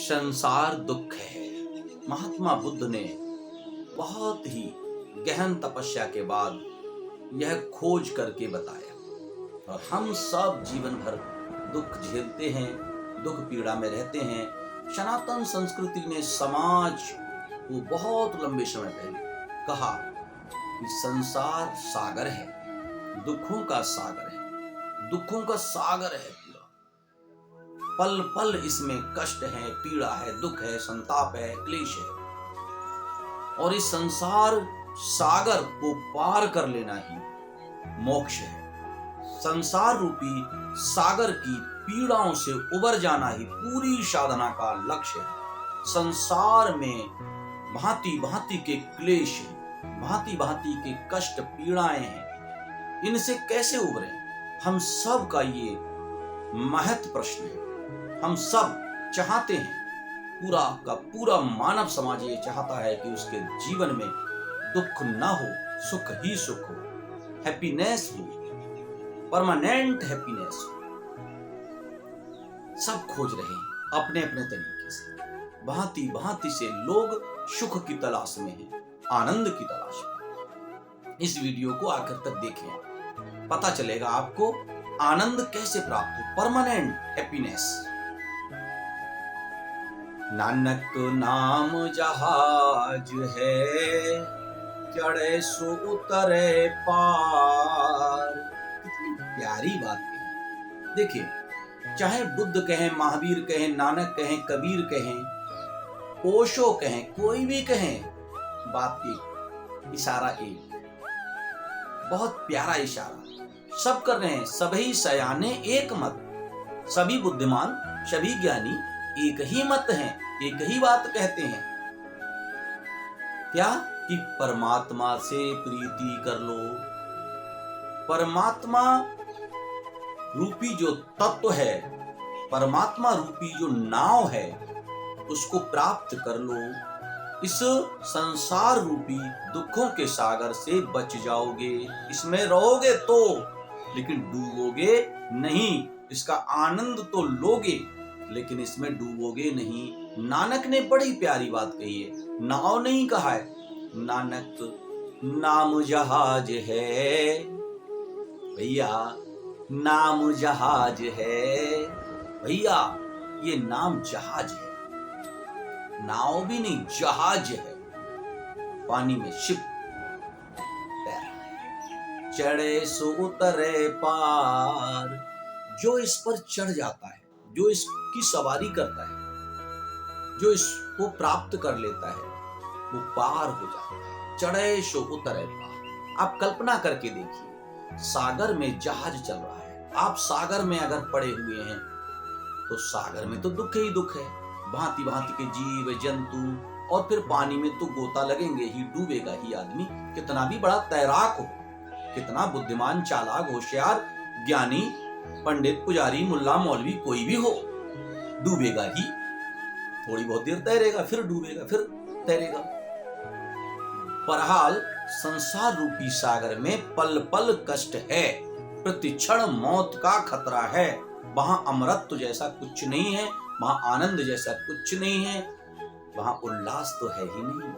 संसार दुख है। महात्मा बुद्ध ने बहुत ही गहन तपस्या के बाद यह खोज करके बताया और हम सब जीवन भर दुख झेलते हैं, दुख पीड़ा में रहते हैं। सनातन संस्कृति ने समाज को बहुत लंबे समय पहले कहा कि संसार सागर है, दुखों का सागर है, दुखों का सागर है पूरा। पल पल इसमें कष्ट है, पीड़ा है, दुख है, संताप है, क्लेश है और इस संसार सागर को पार कर लेना ही मोक्ष है। संसार रूपी सागर की पीड़ाओं से उबर जाना ही पूरी साधना का लक्ष्य है। संसार में भांति भांति के क्लेश हैं, भांति भांति के कष्ट पीड़ाएं हैं, इनसे कैसे उबरें? हम सब का ये महत्व प्रश्न है। हम सब चाहते हैं, पूरा का पूरा मानव समाज ये चाहता है कि उसके जीवन में दुख ना हो, सुख ही सुख हो, हैप्पीनेस हो, परमानेंट हैप्पीनेस हो। सब खोज रहे हैं अपने अपने तरीके से। भांति भांति से लोग सुख की तलाश में हैं, आनंद की तलाश में। इस वीडियो को आखिर तक देखें, पता चलेगा आपको आनंद कैसे प्राप्त हो, परमानेंट हैप्पीनेस। नानक नाम जहाज है, चढ़े सो उतरे पार। कितनी प्यारी बात है। देखिए, चाहे बुद्ध कहें, महावीर कहें, नानक कहें, कबीर कहें, ओशो कहें, कोई भी कहें, बात एक, इशारा एक, बहुत प्यारा इशारा। सब कर रहे हैं, सभी सयाने एक मत, सभी बुद्धिमान, सभी ज्ञानी एक ही मत हैं, एक ही बात कहते हैं। क्या? कि परमात्मा से प्रीति कर लो। परमात्मा रूपी जो तत्व है, परमात्मा रूपी जो नाव है, उसको प्राप्त कर लो। इस संसार रूपी दुखों के सागर से बच जाओगे। इसमें रहोगे तो, लेकिन डूबोगे नहीं। इसका आनंद तो लोगे, लेकिन इसमें डूबोगे नहीं। नानक ने बड़ी प्यारी बात कही है, नाव नहीं कहा है। नानक नाम जहाज है, भैया नाम जहाज है, भैया ये नाम जहाज है, नाव भी नहीं, जहाज है। पानी में शिप तैर रहा है। चढ़े सो उतरे पार। जो इस पर चढ़ जाता है, जो इसकी सवारी करता है, जो इसको प्राप्त कर लेता है, वो पार हो जाता है। चढ़े सो उतरे पार। आप कल्पना करके देखिए, सागर में जहाज चल रहा है, आप सागर में अगर पड़े हुए हैं तो सागर में तो दुख ही दुख है, भांति भांति के जीव जंतु, और फिर पानी में तो गोता लगेंगे ही, डूबेगा ही आदमी। कितना भी बड़ा तैराक हो, कितना बुद्धिमान, चालाक, होशियार, ज्ञानी, पंडित, पुजारी, मुल्ला, मौलवी कोई भी हो, डूबेगा ही। थोड़ी बहुत देर तैरेगा, फिर डूबेगा, फिर तैरेगा। बहरहाल संसार रूपी सागर में पल पल कष्ट है, प्रतिक्षण मौत का खतरा है। वहां अमरत्व जैसा कुछ नहीं है, वहां आनंद जैसा कुछ नहीं है, वहां उल्लास तो है ही नहीं।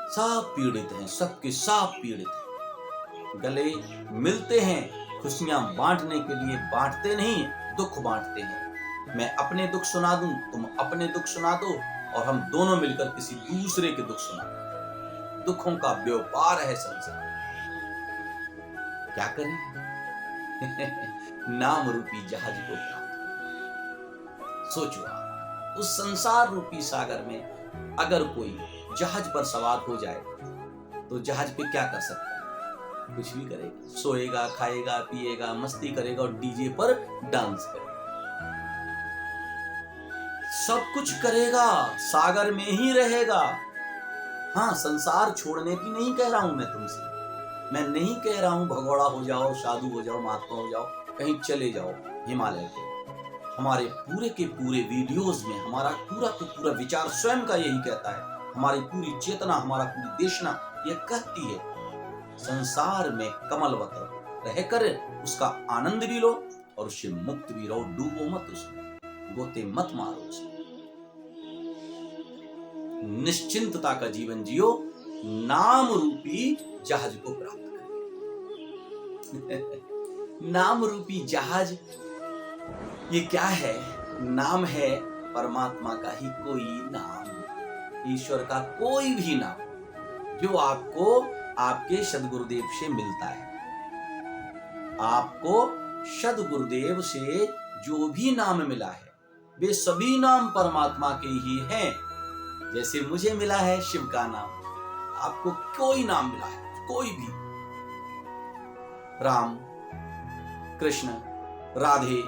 सब पीड़ित हैं, सबके सब पीड़ित हैं। गले मिलते हैं खुशियां बांटने के लिए, बांटते नहीं, दुख बांटते हैं। मैं अपने दुख सुना दूं, तुम अपने दुख सुना दो, और हम दोनों मिलकर किसी दूसरे के दुख सुना दो। दुखों का व्यापार है संसार। क्या करें? नाम रूपी जहाज को प्राप्त। सोचो आप, उस संसार रूपी सागर में अगर कोई जहाज पर सवार हो जाए तो जहाज पे क्या कर सकता है? कुछ भी करेगा, सोएगा, खाएगा, पिएगा, मस्ती करेगा और डीजे पर डांस करेगा, सब कुछ करेगा, सागर में ही रहेगा। हाँ, संसार छोड़ने की नहीं कह रहा हूं मैं तुमसे। मैं नहीं कह रहा हूं भगोड़ा हो जाओ, साधु हो जाओ, महात्मा हो जाओ, कहीं चले जाओ हिमालय के। हमारे पूरे के पूरे वीडियोस में हमारा पूरा का पूरा विचार स्वयं का यही कहता है। हमारी पूरी चेतना, हमारा पूरी देशना यह कहती है, संसार में कमलवत रहो, रहकर उसका आनंद भी लो और उससे मुक्त भी रहो। डूबो मत उसमें, गोते मत मारो उसमें। निश्चिंतता का जीवन जियो, नाम रूपी जहाज को प्राप्त करें। नाम रूपी जहाज ये क्या है? नाम है परमात्मा का ही कोई नाम, ईश्वर का कोई भी नाम जो आपको आपके सद्गुरुदेव से मिलता है। आपको सद्गुरुदेव से जो भी नाम मिला है वे सभी नाम परमात्मा के ही हैं। जैसे मुझे मिला है शिव का नाम, आपको कोई नाम मिला है, कोई भी, राम, कृष्ण, राधे,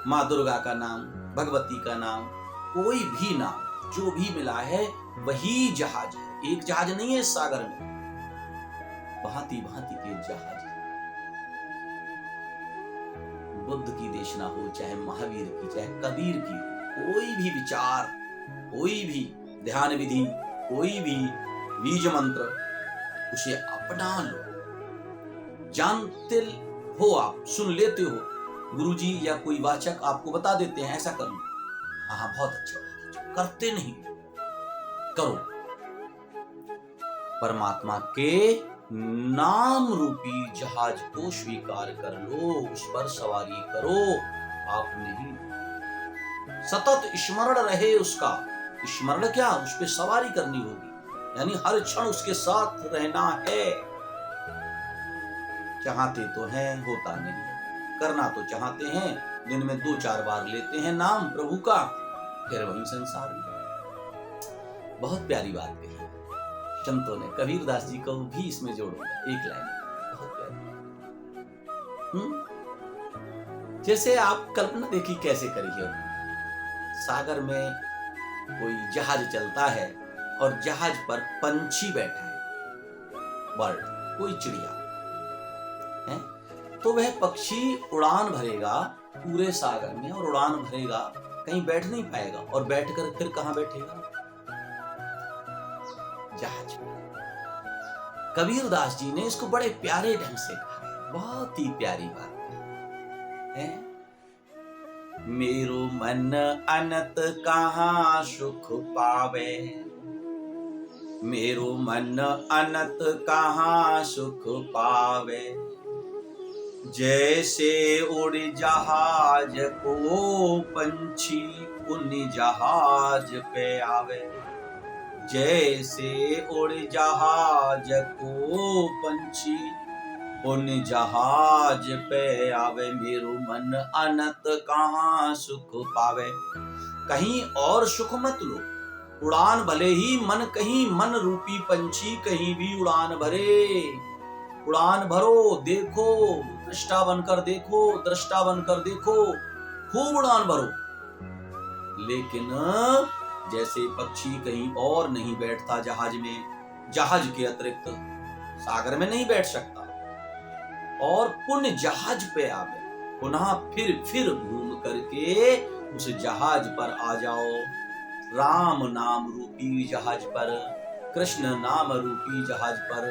माँ दुर्गा का नाम, भगवती का नाम, कोई भी नाम जो भी मिला है वही जहाज है। एक जहाज नहीं है इस सागर में, भांति भांति के जहाज। बुद्ध की देशना हो, चाहे महावीर की, चाहे कबीर की, कोई भी विचार, कोई भी ध्यान विधि, कोई भी बीज मंत्र, उसे अपना लो। जानते हो आप, सुन लेते हो, गुरुजी या कोई वाचक आपको बता देते हैं ऐसा कर लो, हाँ बहुत अच्छा, करते नहीं, करो। परमात्मा के नाम रूपी जहाज को स्वीकार कर लो, उस पर सवारी करो। आप नहीं, सतत स्मरण रहे उसका। स्मरण क्या? उस पर सवारी करनी होगी, यानी हर क्षण उसके साथ रहना है। चाहते तो हैं, होता नहीं। करना तो चाहते हैं, दिन में 2-4 बार लेते हैं नाम प्रभु का, फिर वही संसार में। बहुत प्यारी बात कही संतों ने, कबीरदास जी को भी इसमें जोड़ूंगा एक लाइन, बहुत प्यारी। जैसे आप कल्पना देखिए कैसे करिए, सागर में कोई जहाज चलता है और जहाज पर पंछी बैठा है, बर्ड, कोई चिड़िया है, तो वह पक्षी उड़ान भरेगा पूरे सागर में, और उड़ान भरेगा, कहीं बैठ नहीं पाएगा, और बैठकर फिर कहां बैठेगा? जहाज में। कबीरदास जी ने इसको बड़े प्यारे ढंग से कहा, बहुत ही प्यारी बात है। मेरो मन अनत कहाँ सुख पावे, मेरो मन अनत कहाँ सुख पावे, जैसे उड़ जहाज को पंछी उन जहाज पे आवे, जैसे उड़ जहाज को पंछी उन जहाज पे आवे, मेरो मन अनत कहाँ सुख पावे। कहीं और सुख मत लो, उड़ान भले ही मन कहीं, मन रूपी पंछी कहीं भी उड़ान भरे, उड़ान भरो, देखो, दृष्टा बनकर देखो, दृष्टा बनकर देखो, खूब उड़ान भरो। लेकिन जैसे पक्षी कहीं और नहीं बैठता जहाज में, जहाज के अतिरिक्त सागर में नहीं बैठ सकता, और पुण्य जहाज पे आवे, पुनः फिर घूम करके उस जहाज पर आ जाओ। राम नाम रूपी जहाज पर, कृष्ण नाम रूपी जहाज पर,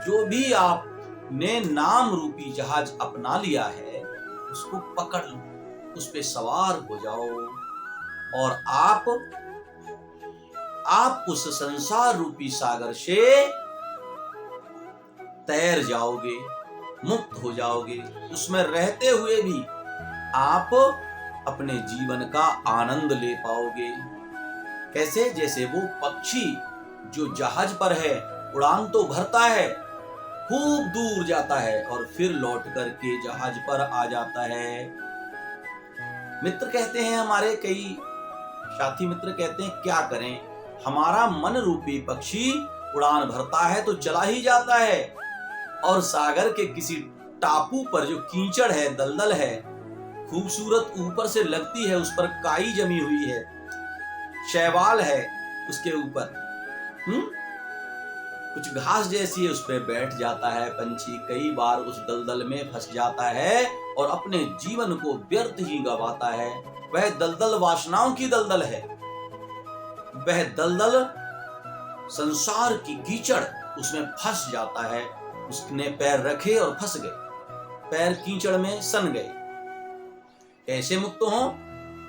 जो भी आपने नाम रूपी जहाज अपना लिया है उसको पकड़ लो, उस पे सवार हो जाओ, और आप उस संसार रूपी सागर से तैर जाओगे, मुक्त हो जाओगे। उसमें रहते हुए भी आप अपने जीवन का आनंद ले पाओगे। कैसे? जैसे वो पक्षी जो जहाज पर है, उड़ान तो भरता है, खूब दूर जाता है और फिर लौट करके जहाज पर आ जाता है। मित्र कहते हैं, हमारे कई साथी मित्र कहते हैं, क्या करें, हमारा मन रूपी पक्षी उड़ान भरता है तो चला ही जाता है, और सागर के किसी टापू पर जो कीचड़ है, दलदल है, खूबसूरत ऊपर से लगती है, उस पर काई जमी हुई है, शैवाल है उसके ऊपर, कुछ घास जैसी है, उस पर बैठ जाता है पंछी, कई बार उस दलदल में फंस जाता है और अपने जीवन को व्यर्थ ही गवाता है। वह दलदल वासनाओं की दलदल है, वह दलदल संसार की कीचड़, उसमें फंस जाता है। उसने पैर रखे और फंस गए, पैर कीचड़ में सन गए। कैसे मुक्त हो?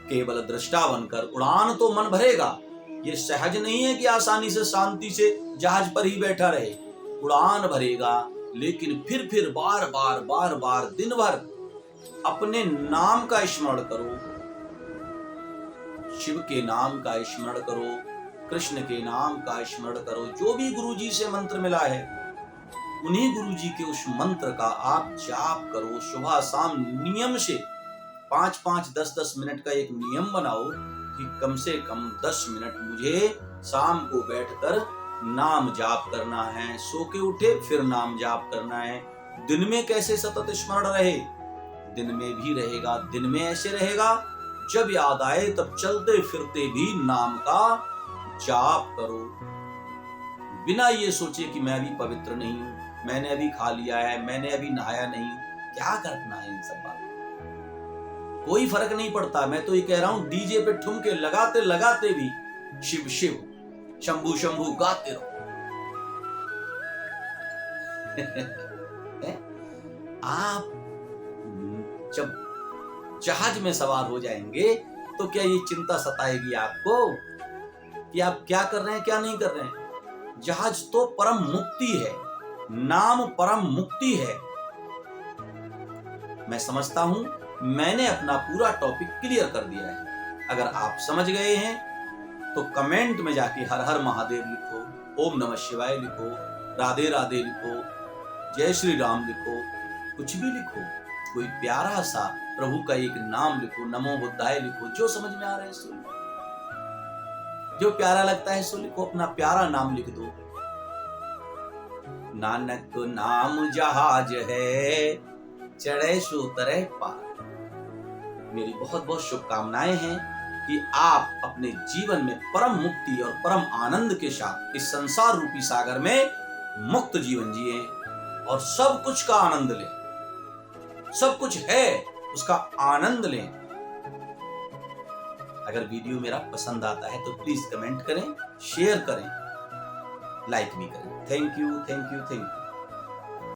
केवल दृष्टा बनकर। उड़ान तो मन भरेगा, ये सहज नहीं है कि आसानी से शांति से जहाज पर ही बैठा रहे। उड़ान भरेगा, लेकिन फिर बार बार दिन भर अपने नाम का स्मरण करो, शिव के नाम का स्मरण करो, कृष्ण के नाम का स्मरण करो। जो भी गुरुजी से मंत्र मिला है, उन्हीं गुरुजी के उस मंत्र का आप जाप करो सुबह शाम नियम से। 5-5, 10-10 मिनट का एक नियम बनाओ कि कम से कम 10 मिनट मुझे शाम को बैठकर नाम जाप करना है। सो के उठे फिर नाम जाप करना है। दिन में कैसे सतत स्मरण रहे? दिन में भी रहेगा। दिन में ऐसे रहेगा, जब याद आए तब चलते फिरते भी नाम का जाप करो, बिना ये सोचे कि मैं अभी पवित्र नहीं हूं, मैंने अभी खा लिया है, मैंने अभी नहाया नहीं। क्या करना है इन सब बातों? कोई फर्क नहीं पड़ता। मैं तो ये कह रहा हूं, डीजे पे ठुमके लगाते लगाते भी शिव शिव शंभू शंभू गाते रहो। आप जब जहाज में सवार हो जाएंगे तो क्या ये चिंता सताएगी आपको कि आप क्या कर रहे हैं, क्या नहीं कर रहे हैं? जहाज तो परम मुक्ति है, नाम परम मुक्ति है। मैं समझता हूं मैंने अपना पूरा टॉपिक क्लियर कर दिया है। अगर आप समझ गए हैं तो कमेंट में जाके हर हर महादेव लिखो, ओम नमः शिवाय लिखो, राधे राधे लिखो, जय श्री राम लिखो, कुछ भी लिखो। कोई प्यारा सा प्रभु का एक नाम लिखो, नमो बुद्धाय लिखो, जो समझ में आ रहा है सो लिखो, जो प्यारा लगता है सो लिखो। अपना प्यारा नाम लिख दो। नानक नाम जहाज है, चढ़े सो तरह पार। मेरी बहुत बहुत शुभकामनाएं हैं कि आप अपने जीवन में परम मुक्ति और परम आनंद के साथ इस संसार रूपी सागर में मुक्त जीवन जिए और सब कुछ का आनंद लें। सब कुछ है, उसका आनंद लें। अगर वीडियो मेरा पसंद आता है तो प्लीज कमेंट करें, शेयर करें, लाइक भी करें। Thank you, thank you, thank you.